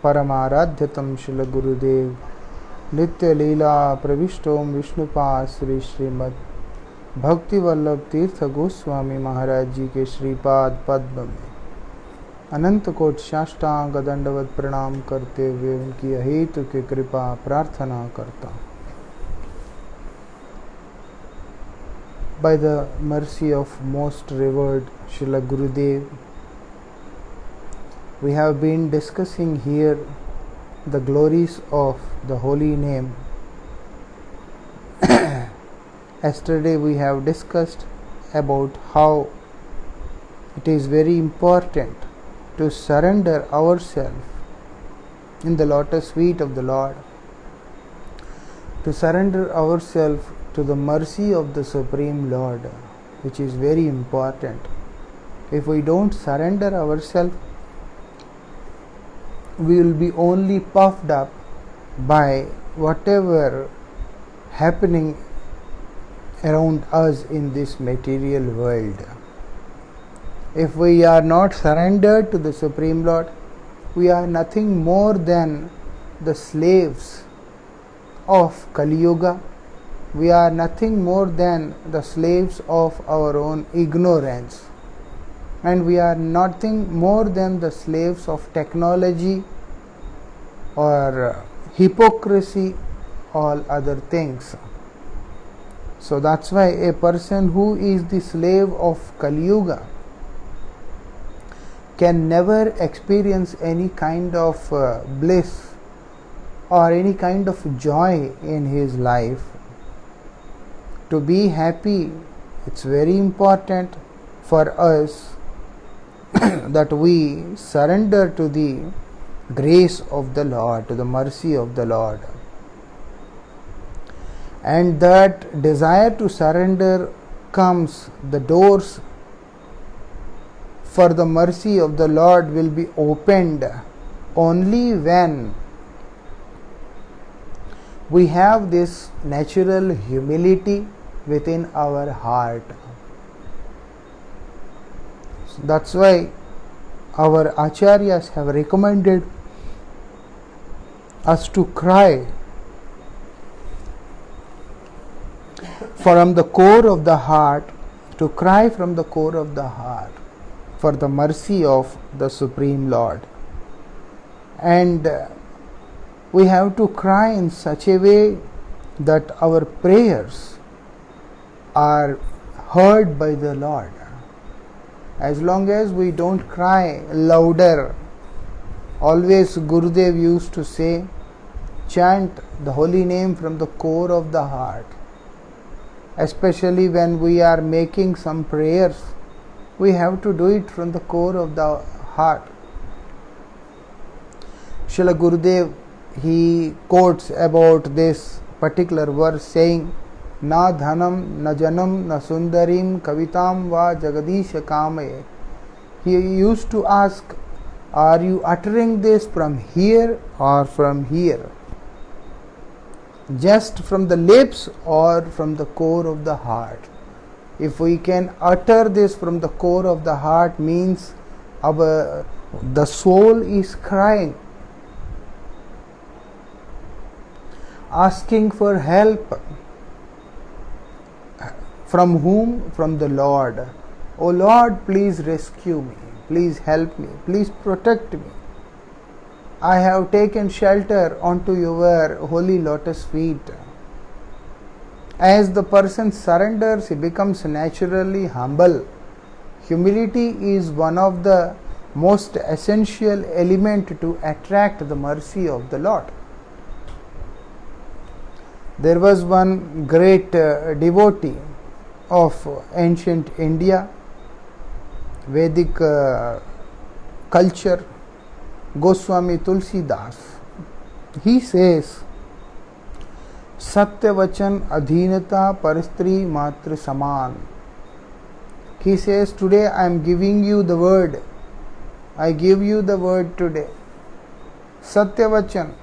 परमाराध्यतम शिल गुरुदेव नित्य लीला प्रविष्टोम विष्णुपाद श्री श्रीमद भक्ति वल्लभ तीर्थ गोस्वामी महाराज जी के श्रीपाद पद्म में अनंत कोट साष्टांग दंडवत प्रणाम करते हुए उनकी अहेतु की कृपा प्रार्थना करता हूँ। By the mercy of most revered Srila Gurudev, we have been discussing here the glories of the holy name. Yesterday we have discussed about how it is very important to surrender ourselves in the lotus feet of the Lord, to surrender ourselves to the mercy of the Supreme Lord, which is very important. If we don't surrender ourselves, we will be only puffed up by whatever happening around us in this material world. If we are not surrendered to the Supreme Lord, we are nothing more than the slaves of Kali Yuga. We are nothing more than the slaves of our own ignorance, and we are nothing more than the slaves of technology or hypocrisy, all other things. So that's why a person who is the slave of Kali Yuga can never experience any kind of bliss or any kind of joy in his life. To be happy, it's very important for us that we surrender to the grace of the Lord, to the mercy of the Lord. And that desire to surrender comes, the doors for the mercy of the Lord will be opened only when we have this natural humility within our heart. So that's why our acharyas have recommended us to cry from the core of the heart, to cry from the core of the heart for the mercy of the Supreme Lord. And we have to cry in such a way that our prayers are heard by the Lord. As long as we don't cry louder, always Gurudev used to say, chant the holy name from the core of the heart. Especially when we are making some prayers, we have to do it from the core of the heart. Srila Gurudev, he quotes about this particular verse saying, Na dhanam, na janam, na sundarim, kavitam va jagadisha kamaye. He used to ask, are you uttering this from here or from here? Just from the lips or from the core of the heart? If we can utter this from the core of the heart, means the soul is crying, asking for help. From whom? From the Lord. O Lord, please rescue me, please help me, please protect me. I have taken shelter onto your holy lotus feet. As the person surrenders, he becomes naturally humble. Humility is one of the most essential element to attract the mercy of the Lord. There was one great devotee of ancient India, Vedic culture, Goswami Tulsidas. He says, Satya vachan adhinata paristri matra saman. He says, today I am giving you the word. I give you the word today. Satya vachan.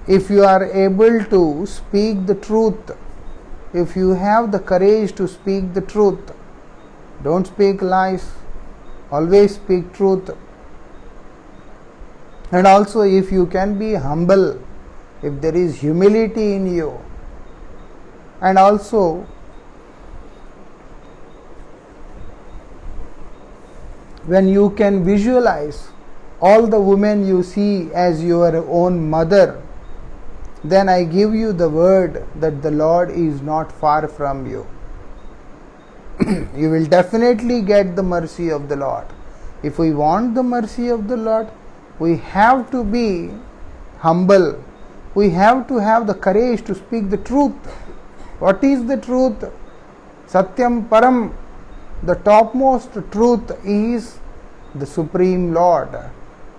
If you are able to speak the truth, if you have the courage to speak the truth, don't speak lies, always speak truth. And also, if you can be humble, if there is humility in you, and also when you can visualize all the women you see as your own mother, then I give you the word that the Lord is not far from you. You will definitely get the mercy of the Lord. If we want the mercy of the Lord, we have to be humble. We have to have the courage to speak the truth. What is the truth? Satyam Param. The topmost truth is the Supreme Lord.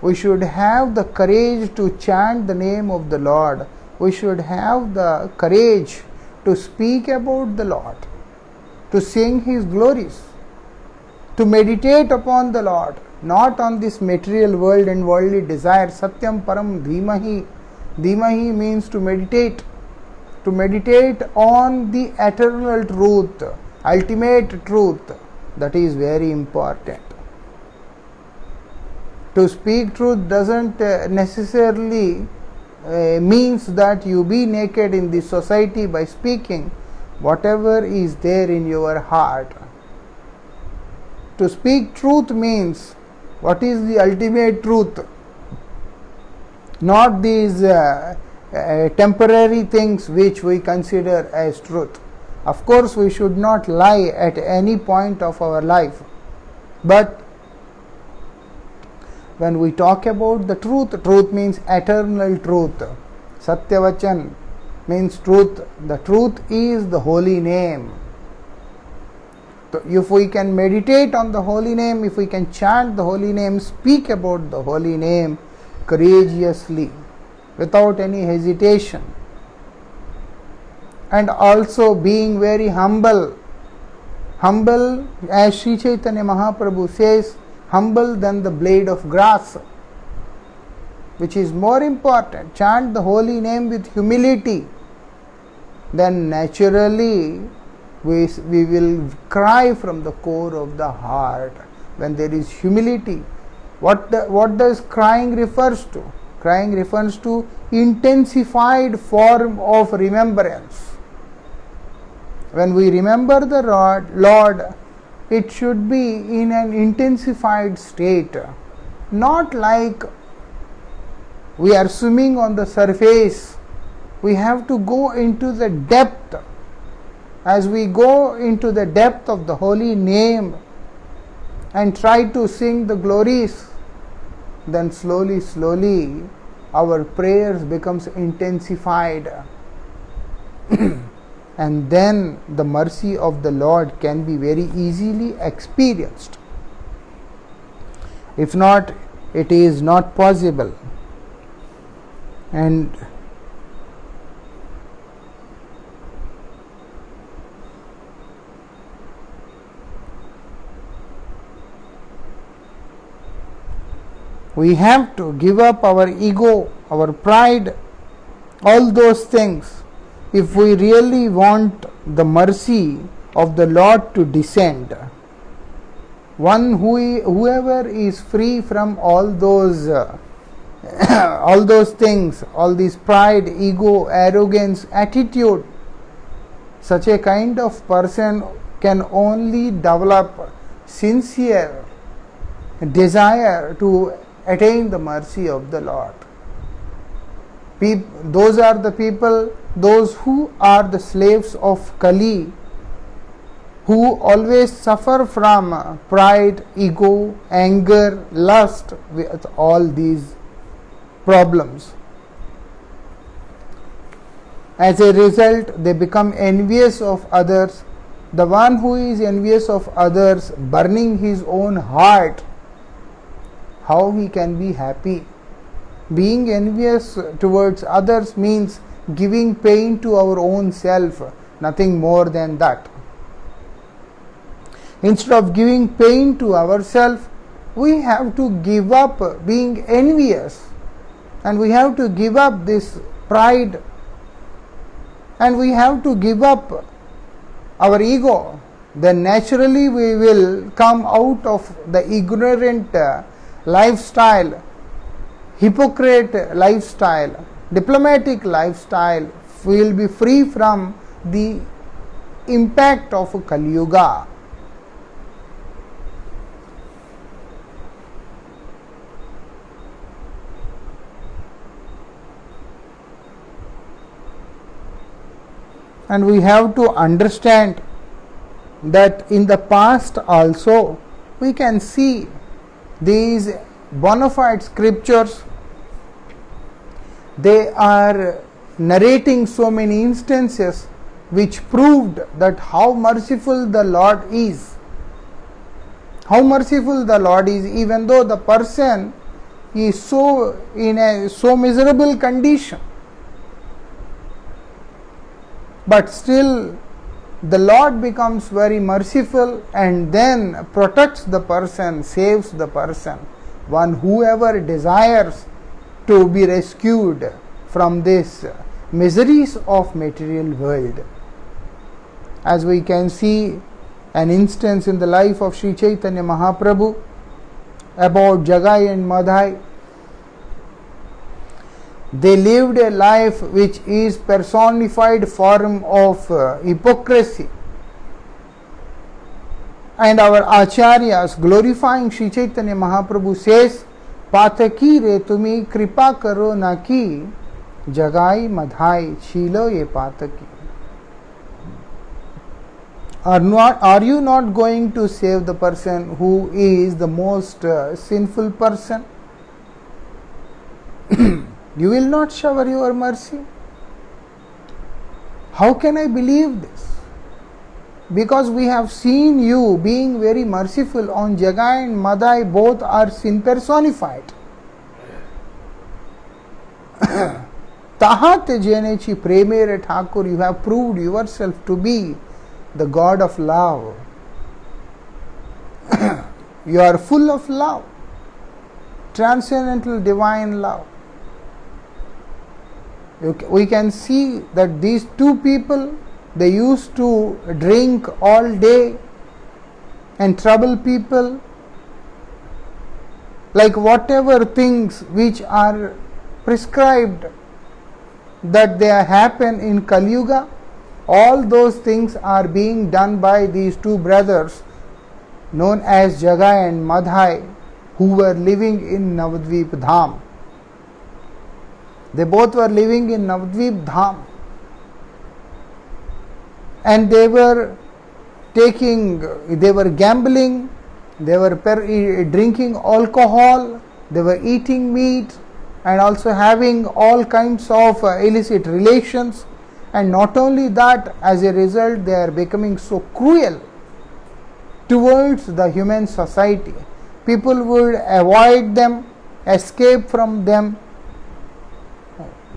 We should have the courage to chant the name of the Lord. We should have the courage to speak about the Lord, to sing His glories, to meditate upon the Lord, not on this material world and worldly desire. Satyam Param Dhimahi. Dhimahi means to meditate on the eternal truth, ultimate truth. That is very important. To speak truth doesn't necessarily means that you be naked in this society by speaking whatever is there in your heart. To speak truth means what is the ultimate truth, not these temporary things which we consider as truth. Of course, we should not lie at any point of our life, but when we talk about the truth, truth means eternal truth. Satyavachan means truth. The truth is the holy name. So if we can meditate on the holy name, if we can chant the holy name, speak about the holy name courageously, without any hesitation, and also being very humble. Humble, as Sri Chaitanya Mahaprabhu says, humble than the blade of grass, which is more important. Chant the holy name with humility, then naturally we will cry from the core of the heart. When there is humility, what does crying refers to? Crying refers to intensified form of remembrance. When we remember the Lord, it should be in an intensified state, not like we are swimming on the surface. We have to go into the depth. As we go into the depth of the holy name and try to sing the glories, then slowly our prayers becomes intensified. And then the mercy of the Lord can be very easily experienced. If not, it is not possible. And we have to give up our ego, our pride, all those things, if we really want the mercy of the Lord to descend. Whoever is free from all those things, all this pride, ego, arrogance, attitude, such a kind of person can only develop sincere desire to attain the mercy of the Lord. Those are the people, those who are the slaves of Kali, who always suffer from pride, ego, anger, lust, with all these problems. As a result, they become envious of others. The one who is envious of others, burning his own heart, how he can be happy? Being envious towards others means giving pain to our own self, nothing more than that. Instead of giving pain to ourselves, we have to give up being envious, and we have to give up this pride, and we have to give up our ego. Then naturally we will come out of the ignorant lifestyle. hypocrite lifestyle, diplomatic lifestyle, we will be free from the impact of Kali Yuga. And we have to understand that in the past also we can see these bona fide scriptures. They are narrating so many instances which proved that how merciful the Lord is. How merciful the Lord is, even though the person is so in a so miserable condition. But still the Lord becomes very merciful and then protects the person, saves the person. One whoever desires to be rescued from this miseries of material world. As we can see an instance in the life of Sri Chaitanya Mahaprabhu about Jagai and Madhai. They lived a life which is personified form of hypocrisy. And our Acharyas glorifying Sri Chaitanya Mahaprabhu says, Pataki re tumi kripa karo naki, Jagai Madhai chilo ye pataki. Are you not going to save the person who is the most sinful person? You will not shower your mercy. How can I believe this? Because we have seen you being very merciful on Jagai and Madhai, both are sin personified. Tahat jenechi premere Thakur, you have proved yourself to be the God of love. You are full of love, transcendental divine love. We can see that these two people, they used to drink all day and trouble people. Like whatever things which are prescribed that they happen in Kali Yuga, all those things are being done by these two brothers known as Jagai and Madhai, who were living in Navadvip Dham. They both were living in Navadvip Dham. And they were gambling, they were drinking alcohol, they were eating meat, and also having all kinds of illicit relations. And not only that, as a result, they are becoming so cruel towards the human society. People would avoid them, escape from them,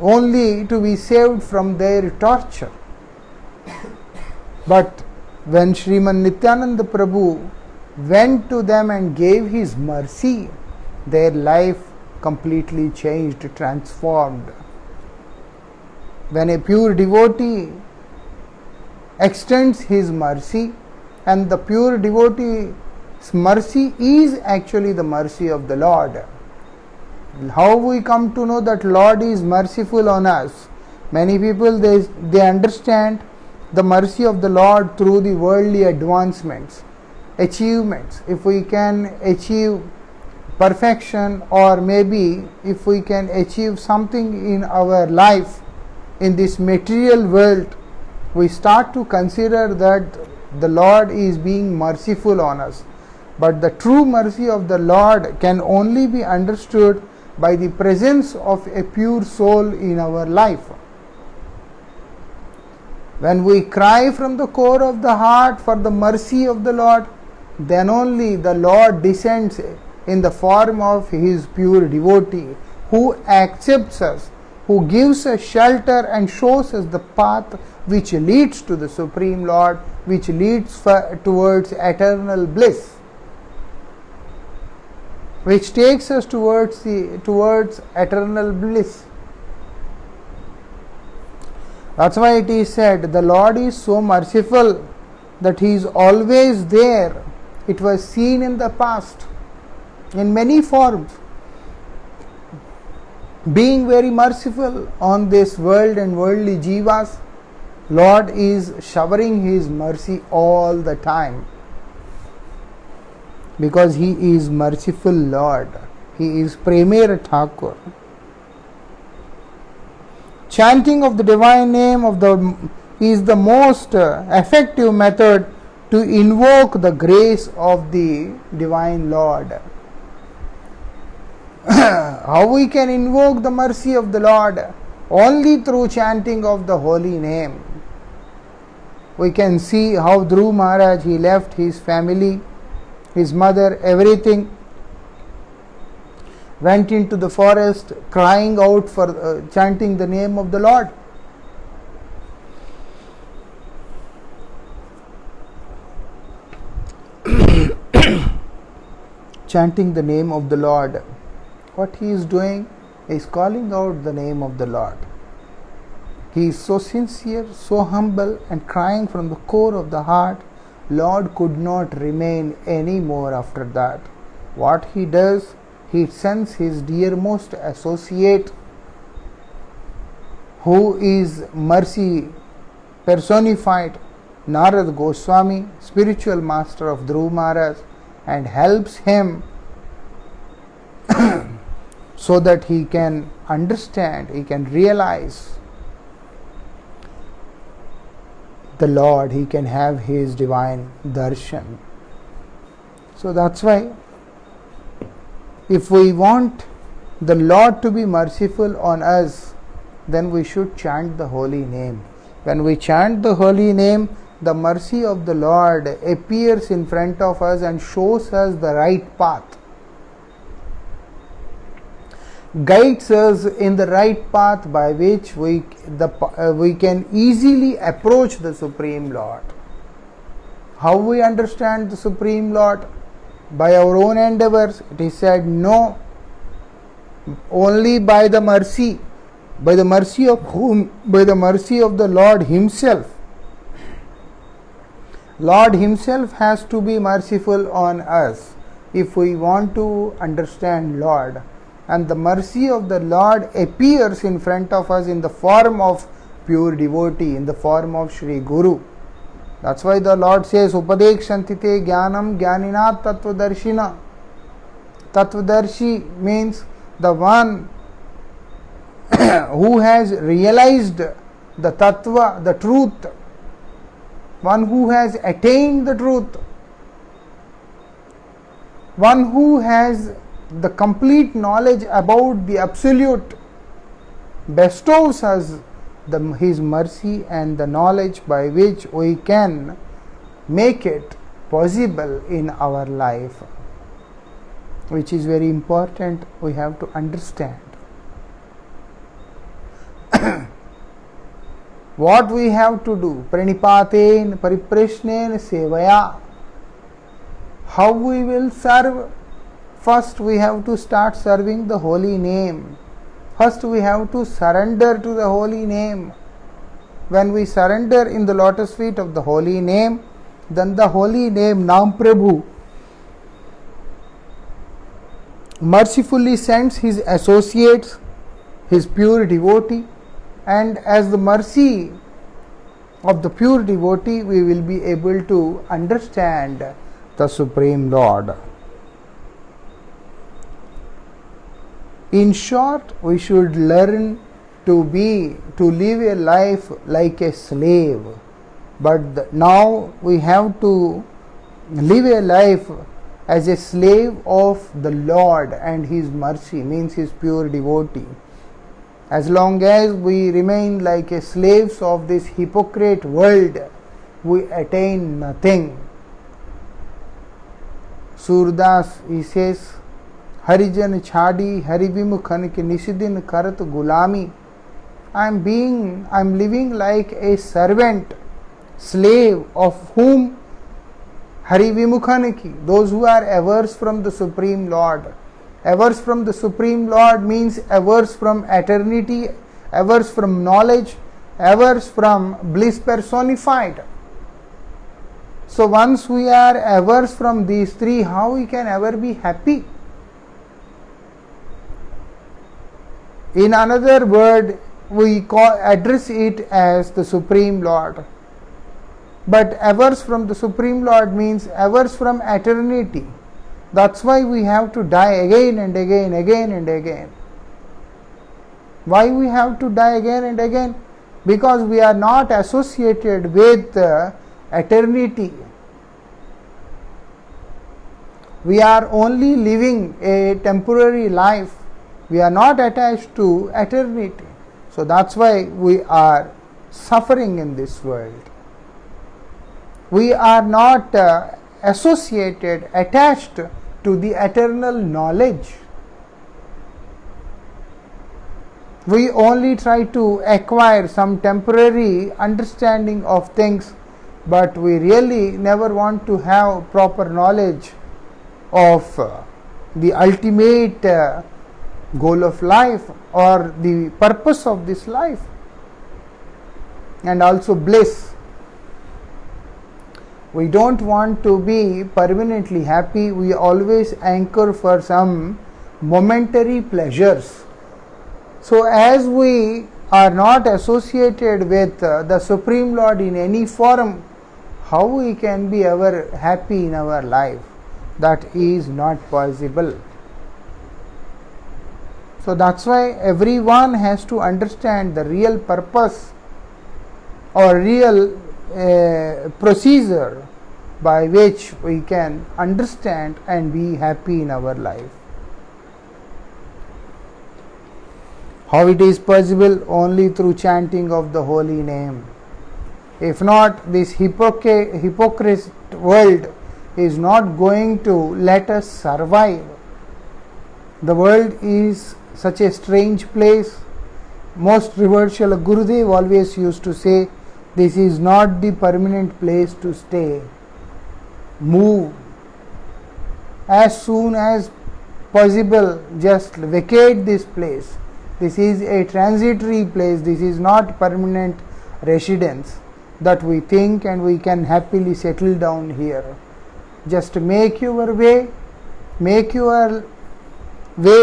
only to be saved from their torture. But when Sriman Nityananda Prabhu went to them and gave his mercy, their life completely changed, transformed. When a pure devotee extends his mercy, and the pure devotee's mercy is actually the mercy of the Lord. How we come to know that Lord is merciful on us? Many people, they understand the mercy of the Lord through the worldly advancements, achievements. If we can achieve perfection, or maybe if we can achieve something in our life in this material world, we start to consider that the Lord is being merciful on us. But the true mercy of the Lord can only be understood by the presence of a pure soul in our life. When we cry from the core of the heart for the mercy of the Lord, then only the Lord descends in the form of His pure devotee, who accepts us, who gives us shelter and shows us the path which leads to the Supreme Lord, which leads towards eternal bliss, which takes us towards eternal bliss. That's why it is said, the Lord is so merciful that He is always there. It was seen in the past in many forms. being very merciful on this world and worldly jivas, Lord is showering His mercy all the time. Because He is merciful Lord. He is Premier Thakur. Chanting of the divine name is the most effective method to invoke the grace of the divine Lord. How we can invoke the mercy of the Lord? Only through chanting of the holy name. We can see how Dhruv Maharaj, he left his family, his mother, everything, went into the forest crying out for chanting the name of the Lord. Chanting the name of the Lord. What he is doing is calling out the name of the Lord. He is so sincere, so humble, and crying from the core of the heart. Lord could not remain any more after that. What he does, he sends his dearmost associate, who is mercy personified, Narad Goswami, spiritual master of Dhruv Maharaj, and helps him so that he can understand, he can realize the Lord, he can have his divine darshan. So that's why, if we want the Lord to be merciful on us, then we should chant the holy name. When we chant the holy name, the mercy of the Lord appears in front of us and shows us the right path, guides us in the right path by which we can easily approach the Supreme Lord. How we understand the Supreme Lord? By our own endeavors? It is said, no. Only by the mercy. By the mercy of whom? By the mercy of the Lord Himself. Lord Himself has to be merciful on us if we want to understand Lord. And the mercy of the Lord appears in front of us in the form of pure devotee, in the form of Sri Guru. That's why the Lord says, Upadekshantite Jnanam Jnanina Tattvadarshina. Tattvadarshi means the one who has realized the Tattva, the truth, one who has attained the truth, one who has the complete knowledge about the Absolute, bestows us His mercy and the knowledge by which we can make it possible in our life, which is very important. We have to understand. What we have to do? Pranipaten pariprishnen sevaya. How we will serve? First we have to start serving the holy name. First we have to surrender to the holy name. When we surrender in the lotus feet of the holy name, then the holy name Nam Prabhu mercifully sends his associates, his pure devotee, and as the mercy of the pure devotee, we will be able to understand the Supreme Lord. In short, we should learn to live a life like a slave. But now we have to live a life as a slave of the Lord and His mercy, means His pure devotee. As long as we remain like a slaves of this hypocrite world, we attain nothing. Surdas, he says, Harijan chadi haribimukhan ke nisidin karat gulami. I am living like a servant, slave of whom? Harivimukhaniki, those who are averse from the Supreme Lord. Averse from the Supreme Lord means averse from eternity, averse from knowledge, averse from bliss personified. So once we are averse from these three, how we can ever be happy? In another word, we address it as the Supreme Lord. But averse from the Supreme Lord means averse from eternity. That's why we have to die again and again, again and again. Why we have to die again and again? Because we are not associated with eternity. We are only living a temporary life. We are not attached to eternity. So that's why we are suffering in this world. We are not associated, attached to the eternal knowledge. We only try to acquire some temporary understanding of things, but we really never want to have proper knowledge of the ultimate goal of life or the purpose of this life, and also bliss. We don't want to be permanently happy. We always anchor for some momentary pleasures. So as we are not associated with the Supreme Lord in any form, how we can be ever happy in our life? That is not possible. So that's why everyone has to understand the real purpose or real procedure by which we can understand and be happy in our life. How it is possible? Only through chanting of the holy name. If not, this hypocrite world is not going to let us survive. The world is such a strange place. Most revered Srila Gurudev always used to say, this is not the permanent place to stay. Move. As soon as possible, just vacate this place. This is a transitory place. This is not permanent residence that we think and we can happily settle down here. Just make your way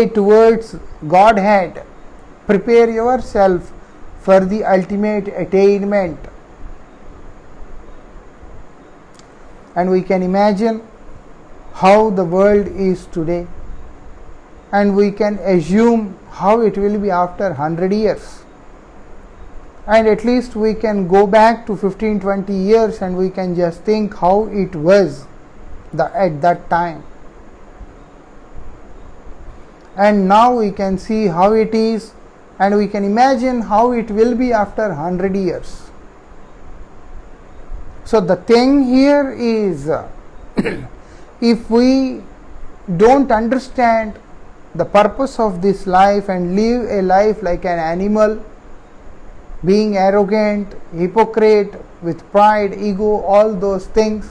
towards Godhead. Prepare yourself for the ultimate attainment. And we can imagine how the world is today, and we can assume how it will be after 100 years. And at least we can go back to 15-20 years and we can just think how it was at that time. And now we can see how it is, and we can imagine how it will be after 100 years. So the thing here is, if we don't understand the purpose of this life and live a life like an animal, being arrogant, hypocrite, with pride, ego, all those things,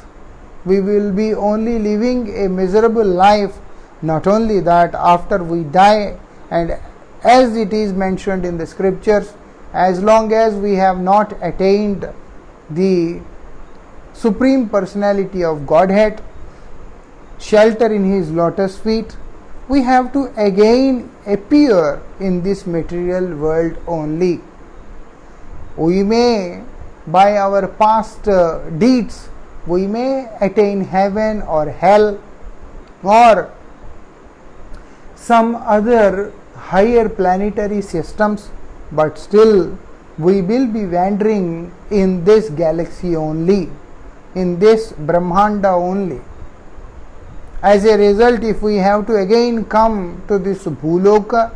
we will be only living a miserable life. Not only that, after we die, and as it is mentioned in the scriptures, as long as we have not attained the Supreme Personality of Godhead, shelter in His lotus feet, we have to again appear in this material world only. We may, by our past deeds, we may attain heaven or hell or some other higher planetary systems, but still we will be wandering in this galaxy only, in this Brahmanda only. As a result, if we have to again come to this Bhuloka,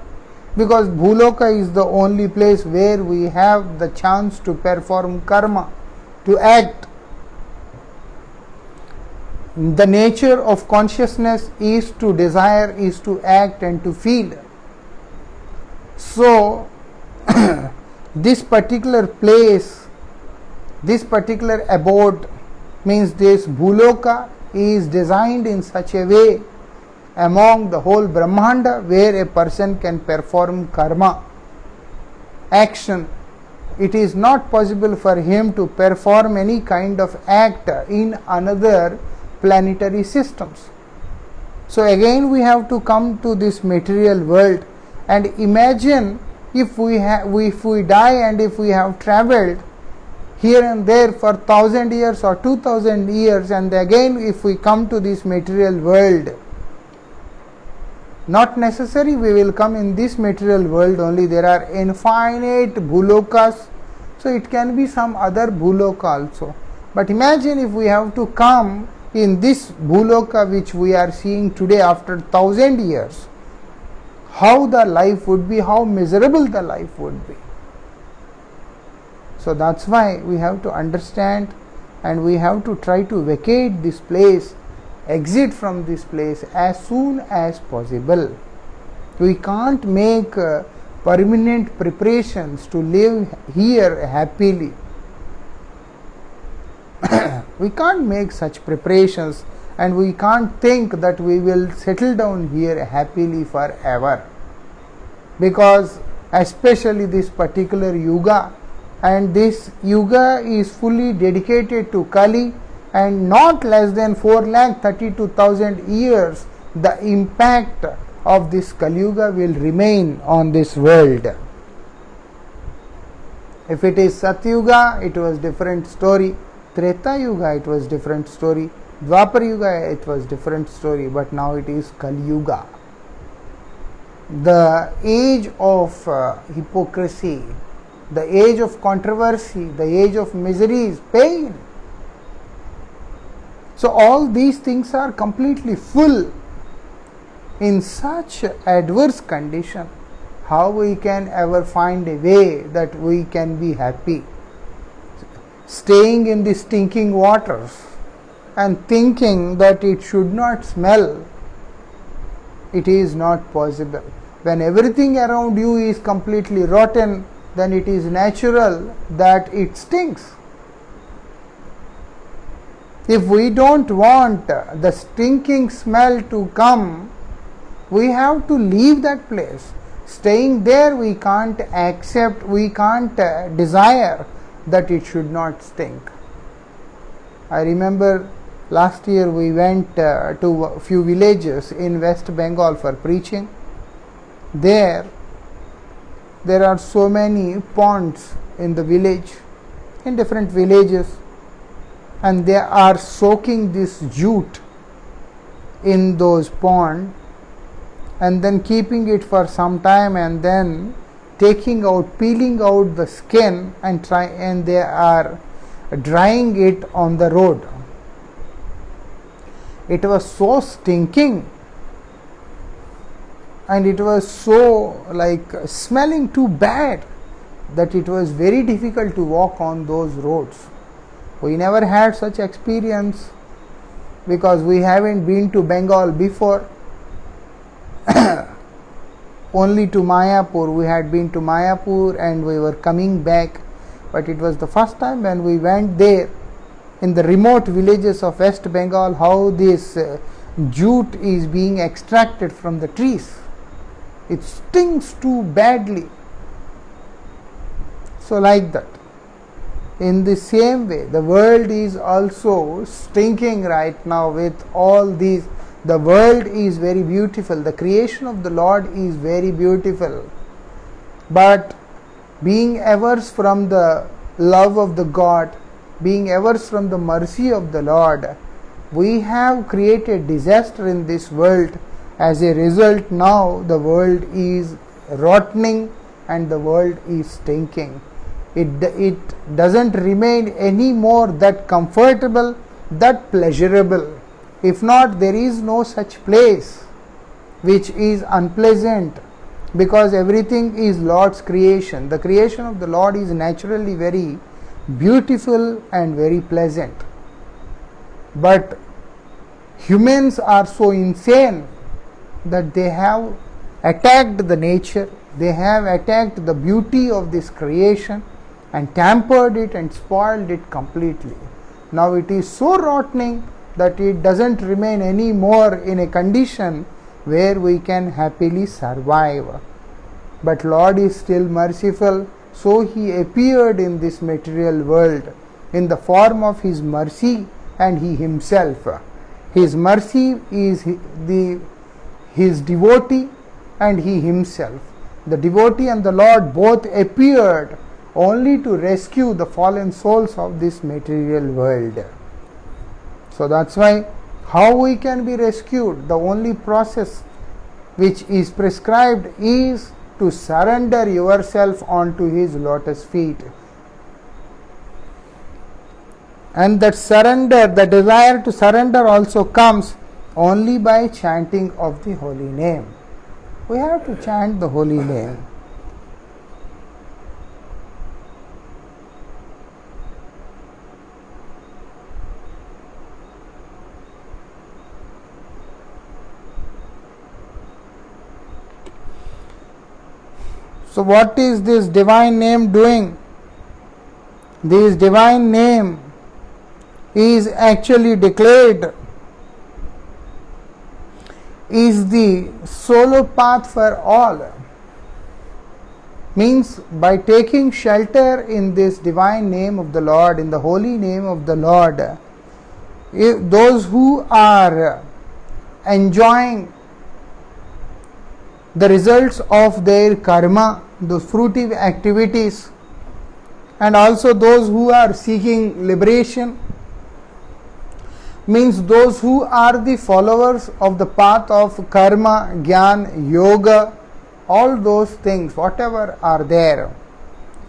because Bhuloka is the only place where we have the chance to perform karma, to act. The nature of consciousness is to desire, is to act and to feel. So, this particular place, this particular abode, means this Bhuloka is designed in such a way among the whole Brahmanda where a person can perform karma, action. It is not possible for him to perform any kind of act in another planetary systems. So again we have to come to this material world, And imagine if we die and if we have traveled here and there for 1,000 years or 2,000 years, and again if we come to this material world, not necessary we will come in this material world only. There are infinite bhulokas, so it can be some other bhuloka also. But imagine if we have to come in this bhuloka which we are seeing today after 1,000 years, how the life would be, how miserable the life would be. So that's why we have to understand, and we have to try to vacate this place, exit from this place as soon as possible. We can't make permanent preparations to live here happily. We can't make such preparations, and we can't think that we will settle down here happily forever, because especially this particular yuga, and this yuga is fully dedicated to Kali, and not less than 4,32,000 years the impact of this Kali Yuga will remain on this world. If it is Satyuga, it was different story. Treta Yuga, it was different story. Dwapar Yuga, it was different story. But now it is Kali Yuga, the age of hypocrisy, the age of controversy, the age of miseries, pain. So all these things are completely full. In such adverse condition, how we can ever find a way that we can be happy? Staying in the stinking waters and thinking that it should not smell, it is not possible. When everything around you is completely rotten, then it is natural that it stinks. If we don't want the stinking smell to come, we have to leave that place. Staying there, we can't accept, we can't desire that it should not stink. I remember last year we went to a few villages in West Bengal for preaching. There are so many ponds in the village, in different villages, and they are soaking this jute in those ponds and then keeping it for some time, and then peeling out the skin and they are drying it on the road. It was so stinking, and it was so smelling too bad that it was very difficult to walk on those roads. We never had such experience because we haven't been to Bengal before. Only to Mayapur. We had been to Mayapur and we were coming back, but it was the first time when we went there in the remote villages of West Bengal, how this jute is being extracted from the trees. It stings too badly. So like that, in the same way, the world is also stinking right now with all these. The world is very beautiful. The creation of the Lord is very beautiful. But being averse from the love of the God, being averse from the mercy of the Lord, we have created disaster in this world. As a result, now the world is rotting and the world is stinking. It doesn't remain any more that comfortable, that pleasurable. If not, there is no such place which is unpleasant, because everything is Lord's creation. The creation of the Lord is naturally very beautiful and very pleasant. But humans are so insane that they have attacked the nature, they have attacked the beauty of this creation and tampered it and spoiled it completely. Now it is so rotting that it doesn't remain any more in a condition where we can happily survive. But Lord is still merciful, so He appeared in this material world in the form of His mercy and He Himself. His mercy is His devotee and He Himself. The devotee and the Lord both appeared only to rescue the fallen souls of this material world. So that's why how we can be rescued, the only process which is prescribed is to surrender yourself onto His lotus feet. And that surrender, the desire to surrender also comes only by chanting of the holy name. We have to chant the holy name. So what is this divine name doing? This divine name is actually declared is the solo path for all. Means by taking shelter in this divine name of the Lord, in the holy name of the Lord, those who are enjoying the results of their karma, those fruitive activities, and also those who are seeking liberation, means those who are the followers of the path of karma, jnana, yoga, all those things, whatever are there,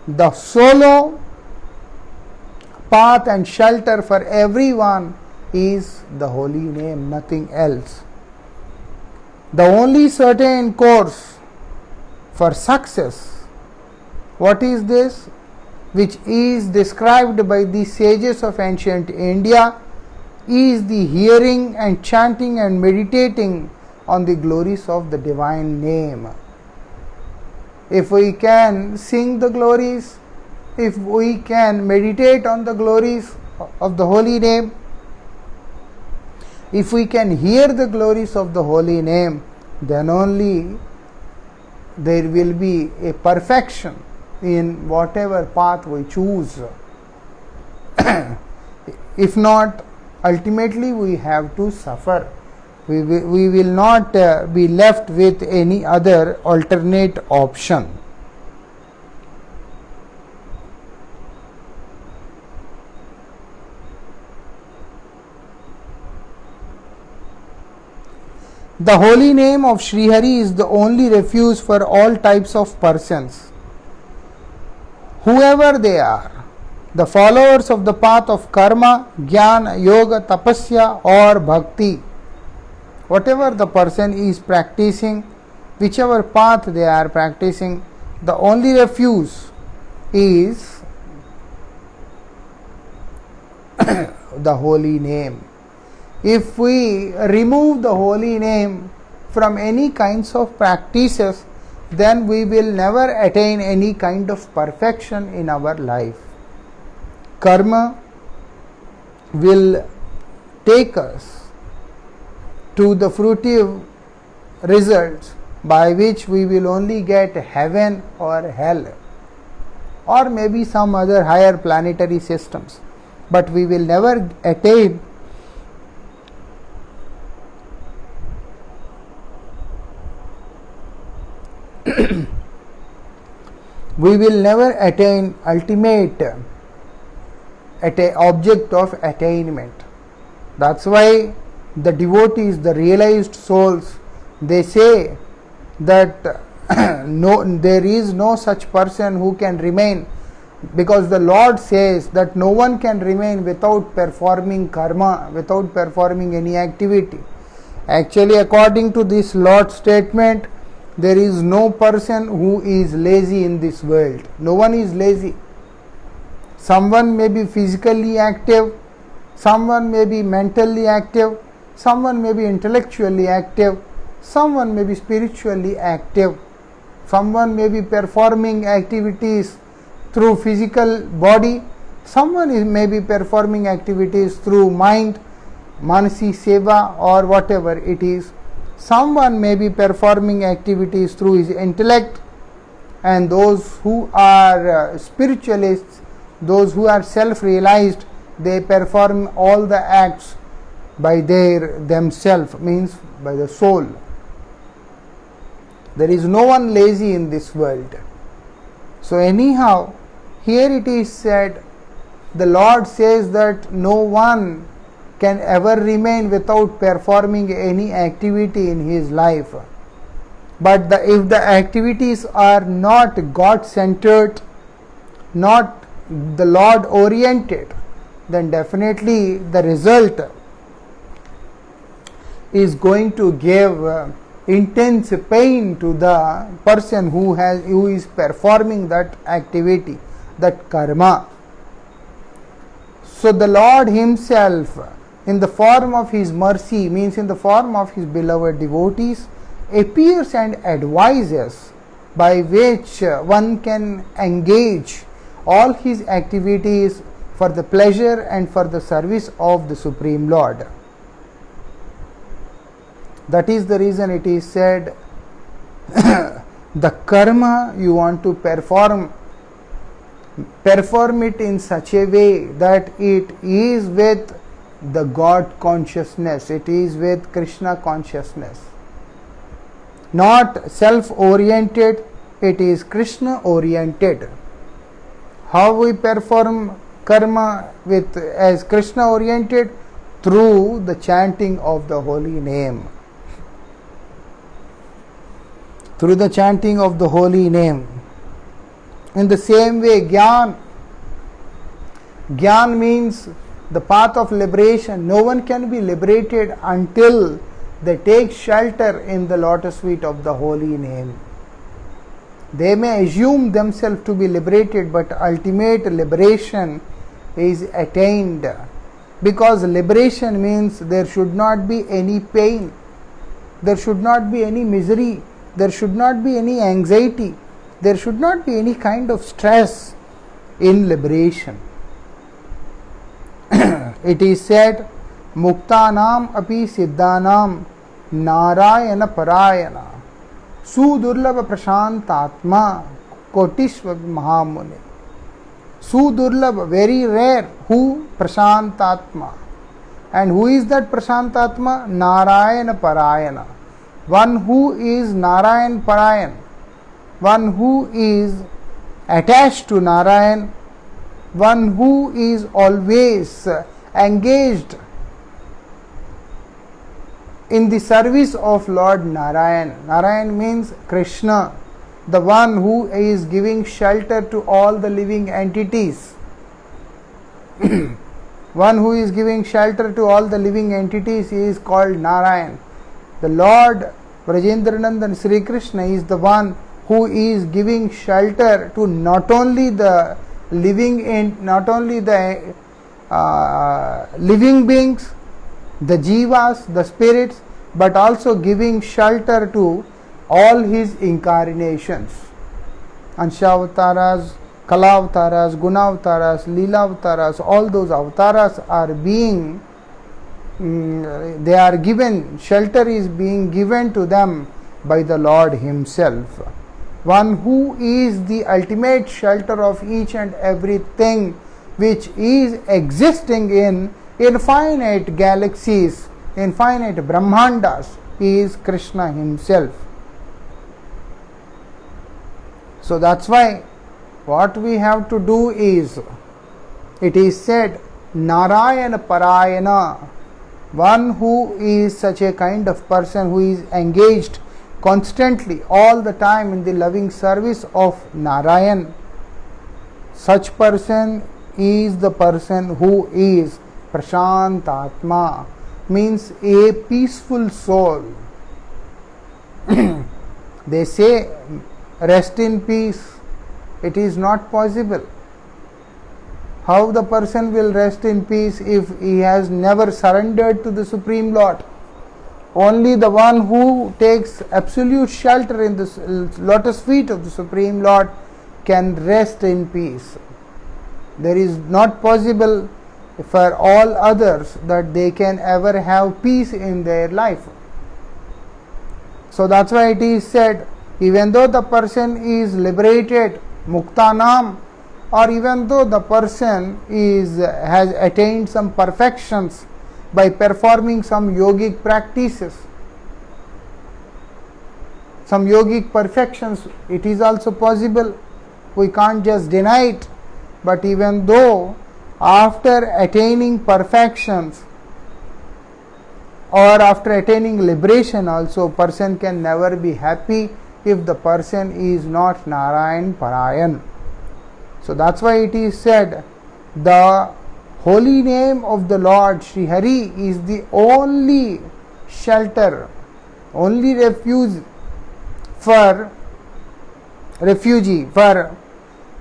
the solo path and shelter for everyone is the holy name, nothing else. The only certain course for success, what is this? Which is described by the sages of ancient India, is the hearing and chanting and meditating on the glories of the divine name. If we can sing the glories, if we can meditate on the glories of the holy name, if we can hear the glories of the holy name, then only there will be a perfection in whatever path we choose. If not, ultimately we have to suffer. We will not be left with any other alternate option. The holy name of Sri Hari is the only refuge for all types of persons, whoever they are, the followers of the path of karma, jnana, yoga, tapasya or bhakti. Whatever the person is practicing, whichever path they are practicing, the only refuge is the holy name. If we remove the holy name from any kinds of practices, then we will never attain any kind of perfection in our life. Karma will take us to the fruitive results by which we will only get heaven or hell, or maybe some other higher planetary systems, but we will never attain we will never attain ultimate object of attainment. That's why the devotees, the realized souls, they say that there is no such person who can remain, because the Lord says that no one can remain without performing karma, without performing any activity. Actually, according to this Lord's statement, there is no person who is lazy in this world. No one is lazy. Someone may be physically active, someone may be mentally active, someone may be intellectually active, someone may be spiritually active, someone may be performing activities through physical body, someone may be performing activities through mind, manasi seva or whatever it is. Someone may be performing activities through his intellect, and those who are spiritualists, those who are self-realized, they perform all the acts by themselves, means by the soul. There is no one lazy in this world. So anyhow, here it is said, the Lord says that no one can ever remain without performing any activity in his life. But if the activities are not God-centered, not the Lord-oriented, then definitely the result is going to give intense pain to the person who is performing that activity, that karma. So the Lord himself, in the form of his mercy, means in the form of his beloved devotees, appears and advises by which one can engage all his activities for the pleasure and for the service of the Supreme Lord. That is the reason it is said, the karma you want to perform it in such a way that it is with the God consciousness, it is with Krishna consciousness. Not self-oriented, it is Krishna-oriented. How we perform karma as Krishna-oriented? Through the chanting of the holy name. Through the chanting of the holy name. In the same way, Gyan means the path of liberation. No one can be liberated until they take shelter in the lotus feet of the holy name. They may assume themselves to be liberated, but ultimate liberation is attained. Because liberation means there should not be any pain, there should not be any misery, there should not be any anxiety, there should not be any kind of stress in liberation. It is said, Muktanam api siddhanam narayana parayana sudurlabha prashantatma kotishva mahamuni. Sudurlabha, very rare. Who? Prashantatma. And who is that Prashantatma? Narayana Parayana. One who is Narayan Parayan. One who is attached to Narayan. One who is always engaged in the service of Lord Narayan. Narayan means Krishna, the one who is giving shelter to all the living entities. One who is giving shelter to all the living entities is called Narayan. The Lord Brajendranandan Sri Krishna is the one who is giving shelter to not only the living beings, the jivas, the spirits, but also giving shelter to all his incarnations. Anshavataras, Kalavataras, Gunavataras, Leelavataras, all those avatars are being, they are given, shelter is being given to them by the Lord himself. One who is the ultimate shelter of each and everything which is existing in infinite galaxies, infinite Brahmandas, is Krishna himself. So that's why what we have to do is, it is said, Narayana Parayana, one who is such a kind of person who is engaged constantly all the time in the loving service of Narayan. Such person is the person who is Prashantatma, means a peaceful soul. They say rest in peace. It is not possible. How the person will rest in peace if he has never surrendered to the Supreme Lord? Only the one who takes absolute shelter in the lotus feet of the Supreme Lord can rest in peace. There is not possible for all others that they can ever have peace in their life. So that's why it is said, even though the person is liberated, Muktanam, or even though the person has attained some perfections by performing some yogic practices, some yogic perfections, it is also possible. We can't just deny it. But even though after attaining perfections or after attaining liberation also, person can never be happy if the person is not Narayan Parayan. So that's why it is said, the holy name of the Lord Sri Hari is the only shelter, only refugee for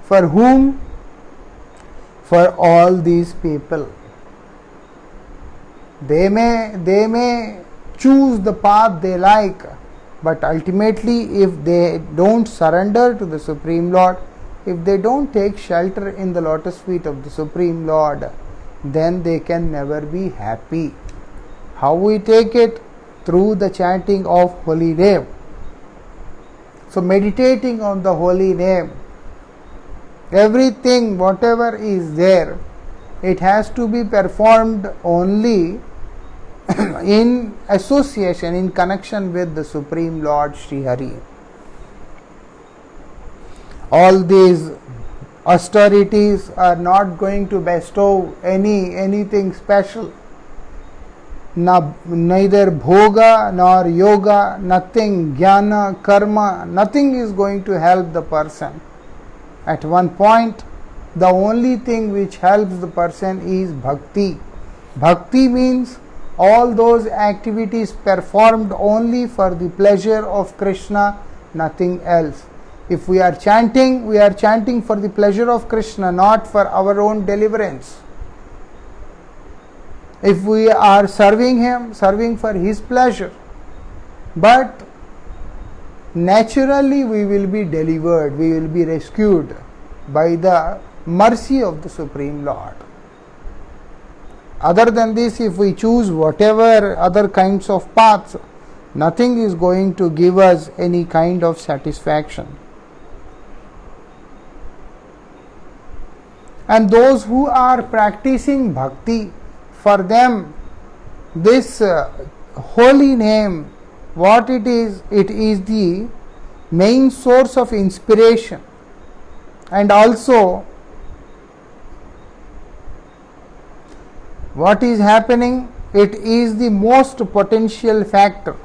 whom? For all these people. They may choose the path they like, but ultimately if they don't surrender to the Supreme Lord, if they don't take shelter in the lotus feet of the Supreme Lord, then they can never be happy. How we take it? Through the chanting of holy name. So meditating on the holy name, everything, whatever is there, it has to be performed only in association, in connection with the Supreme Lord Sri Hari. All these austerities are not going to bestow anything special. Neither bhoga nor yoga, nothing, jnana, karma, nothing is going to help the person. At one point, the only thing which helps the person is bhakti. Bhakti means all those activities performed only for the pleasure of Krishna, nothing else. If we are chanting for the pleasure of Krishna, not for our own deliverance. If we are serving Him, serving for His pleasure. But naturally we will be delivered, we will be rescued by the mercy of the Supreme Lord. Other than this, if we choose whatever other kinds of paths, nothing is going to give us any kind of satisfaction. And those who are practicing bhakti, for them this holy name, what it is the main source of inspiration, and also what is happening, it is the most potential factor.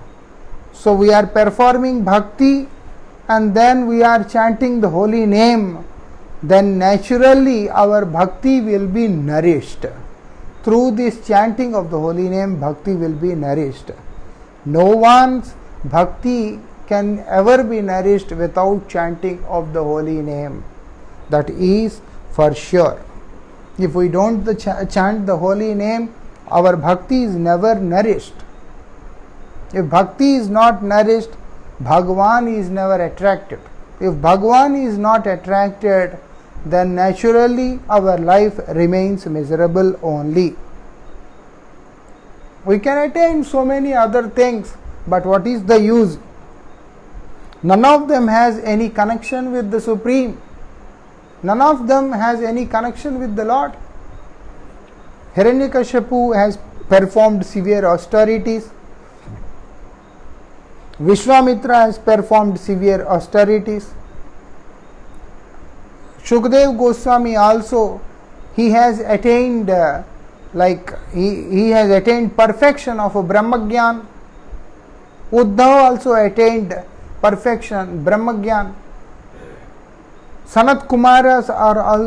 So we are performing bhakti and then we are chanting the holy name, then naturally our bhakti will be nourished. Through this chanting of the holy name, bhakti will be nourished. No one's bhakti can ever be nourished without chanting of the holy name. That is for sure. If we don't chant the holy name, our bhakti is never nourished. If bhakti is not nourished, Bhagwan is never attracted. If Bhagwan is not attracted, then naturally our life remains miserable only. We can attain so many other things, but what is the use? None of them has any connection with the Supreme. None of them has any connection with the Lord. Hiranyakashipu has performed severe austerities. Vishwamitra has performed severe austerities. Shukdev Goswami also, he has attained he has attained perfection of a Brahmagyan. Uddhav also attained perfection, Brahmagyan. Sanat Kumaras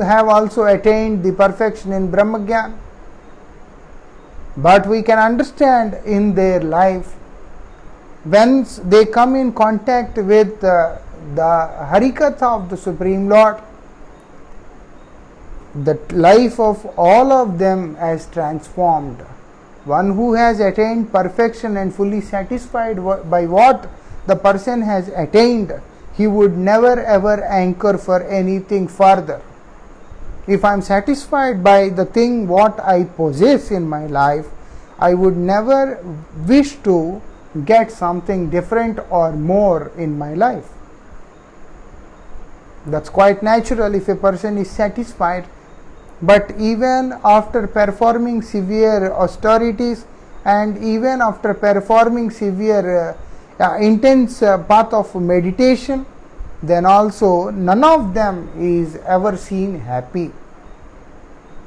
have also attained the perfection in Brahmagyan. But we can understand in their life, when they come in contact with the Harikatha of the Supreme Lord, the life of all of them has transformed. One who has attained perfection and fully satisfied by what the person has attained, he would never ever anchor for anything further. If I am satisfied by the thing what I possess in my life, I would never wish to get something different or more in my life. That's quite natural if a person is satisfied. But even after performing severe austerities and even after performing severe intense path of meditation, then also none of them is ever seen happy.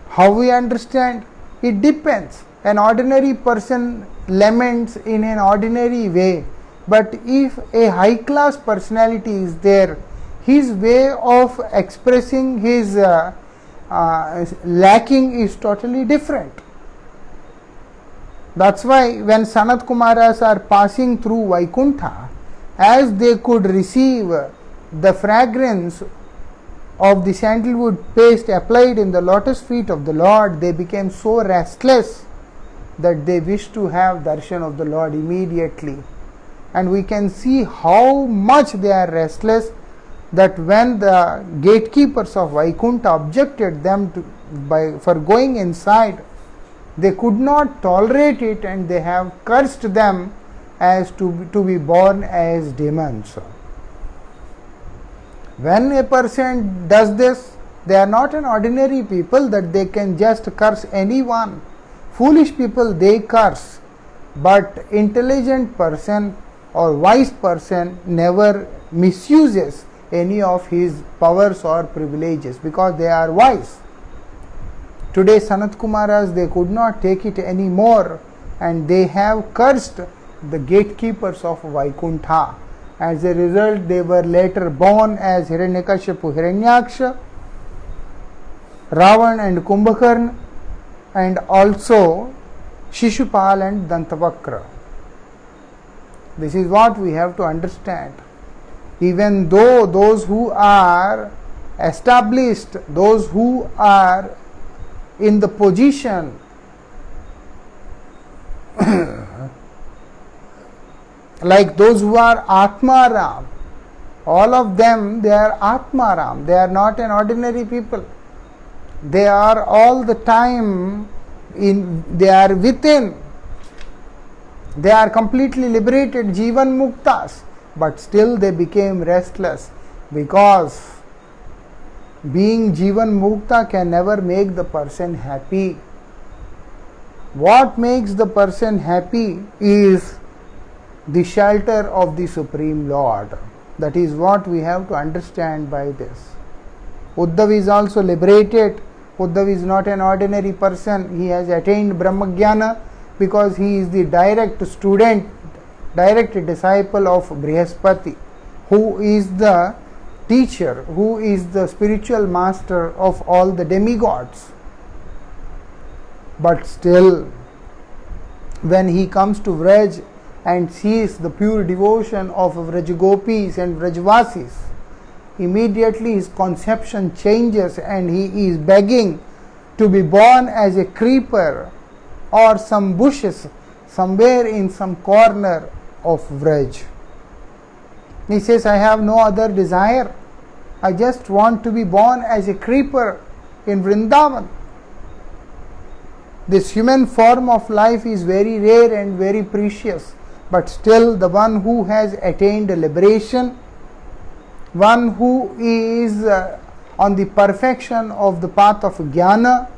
How we understand? It depends. An ordinary person laments in an ordinary way, but if a high class personality is there, his way of expressing his lacking is totally different. That's why when Sanat Kumaras are passing through Vaikuntha, as they could receive the fragrance of the sandalwood paste applied in the lotus feet of the Lord, they became so restless that they wished to have darshan of the Lord immediately. And we can see how much they are restless, that when the gatekeepers of Vaikuntha objected them for going inside, they could not tolerate it, and they have cursed them as to be born as demons. When a person does this, they are not an ordinary people that they can just curse anyone. Foolish people, they curse, but intelligent person or wise person never misuses any of his powers or privileges because they are wise. Today Sanat Kumaras, they could not take it anymore, and they have cursed the gatekeepers of Vaikuntha. As a result, they were later born as Hiranyakashipu, Hiranyaksha, Ravan and Kumbhakarna, and also Shishupal and Dantavakra. This is what we have to understand. Even though those who are established, those who are in the position like those who are Atmaram, all of them, they are Atmaram. They are not an ordinary people. They are all the time they are within. They are completely liberated, Jivan Muktas, but still they became restless, because being Jivan Mukta can never make the person happy. What makes the person happy is the shelter of the Supreme Lord. That is what we have to understand by this. Uddhav is also liberated. Uddhav is not an ordinary person. He has attained Brahmagyana because he is the direct student, direct disciple of Brihaspati, who is the teacher, who is the spiritual master of all the demigods. But still, when he comes to Vraj and sees the pure devotion of Vrajagopis and Vrajvasis, immediately his conception changes and he is begging to be born as a creeper or some bushes somewhere in some corner of Vraj. He says, I have no other desire. I just want to be born as a creeper in Vrindavan. This human form of life is very rare and very precious, but still the one who has attained liberation, one who is on the perfection of the path of Jnana,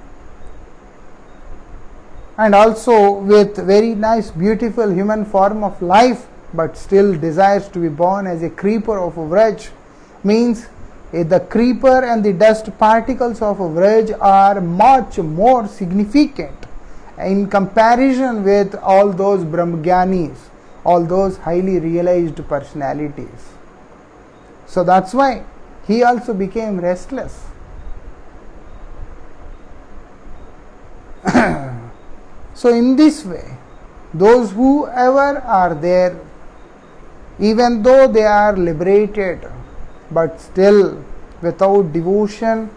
and also with very nice beautiful human form of life, but still desires to be born as a creeper of Vraj, means the creeper and the dust particles of Vraj are much more significant in comparison with all those Brahmagyanis, all those highly realized personalities. So that's why he also became restless. So in this way, those whoever are there, even though they are liberated, but still without devotion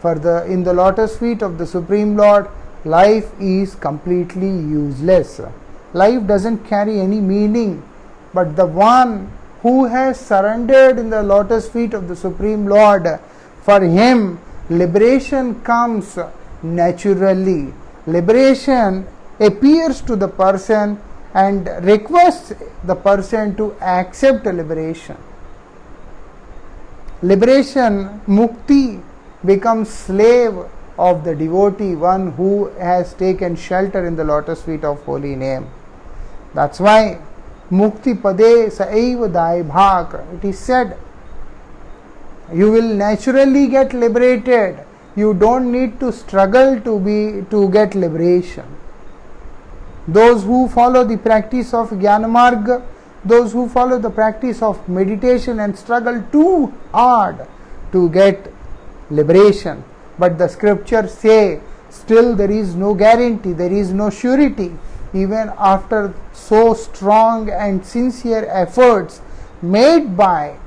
in the lotus feet of the Supreme Lord, life is completely useless. Life doesn't carry any meaning, but the one who has surrendered in the lotus feet of the Supreme Lord, for him liberation comes naturally. Liberation appears to the person and requests the person to accept liberation. Liberation, mukti, becomes slave of the devotee, one who has taken shelter in the lotus feet of holy name. That's why Mukti pade saiva dai bhak. It is said, you will naturally get liberated. You don't need to struggle to get liberation. Those who follow the practice of Jnanamarga, those who follow the practice of meditation and struggle too hard to get liberation. But the scriptures say, still there is no guarantee, there is no surety. Even after so strong and sincere efforts made by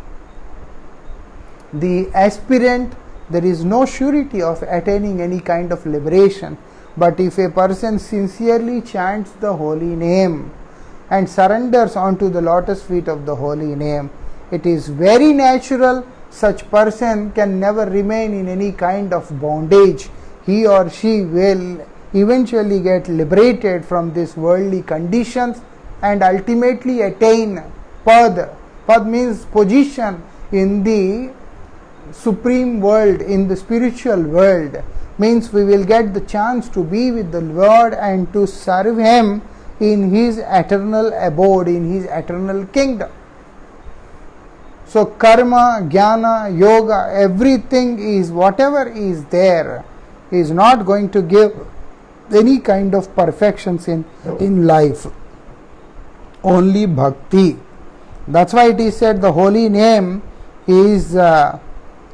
the aspirant, there is no surety of attaining any kind of liberation. But if a person sincerely chants the holy name and surrenders onto the lotus feet of the holy name, it is very natural such person can never remain in any kind of bondage. He or she will eventually get liberated from these worldly conditions and ultimately attain pad. Pad means position in the supreme world, in the spiritual world. Means we will get the chance to be with the Lord and to serve Him in His eternal abode, in His eternal kingdom. So karma, jnana, yoga, everything is, whatever is there, is not going to give any kind of perfections in life. Only bhakti. That's why it is said the holy name is the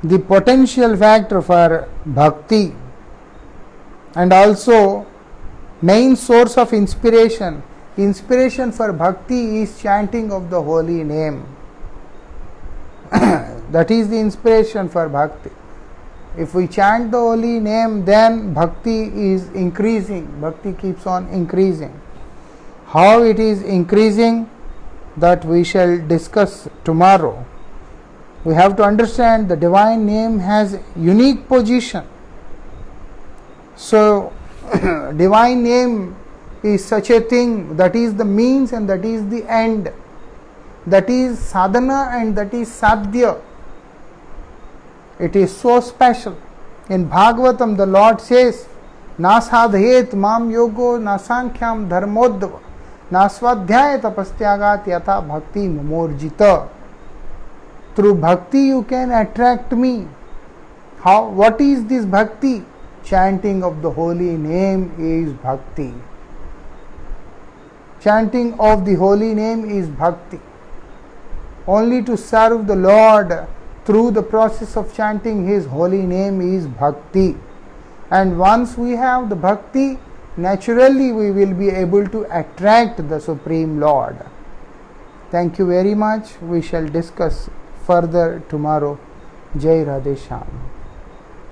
potential factor for bhakti, and also main source of inspiration. Inspiration for bhakti is chanting of the holy name. That is the inspiration for bhakti. If we chant the holy name, then bhakti is increasing. Bhakti keeps on increasing. How it is increasing, that we shall discuss tomorrow. We have to understand the divine name has unique position. So, divine name is such a thing, that is the means and that is the end. That is sadhana and that is sadhya. It is so special. In Bhagavatam, the Lord says, Na sadhet mam yogo na sankhyam dharmodhava na swadhyaya tapastyagat yatha bhakti mamorjita. Through bhakti you can attract me. How? What is this bhakti? Chanting of the holy name is bhakti. Chanting of the holy name is bhakti. Only to serve the Lord through the process of chanting His holy name is bhakti. And once we have the bhakti, naturally we will be able to attract the Supreme Lord. Thank you very much. We shall discuss further tomorrow. Jai Radhe Shyam.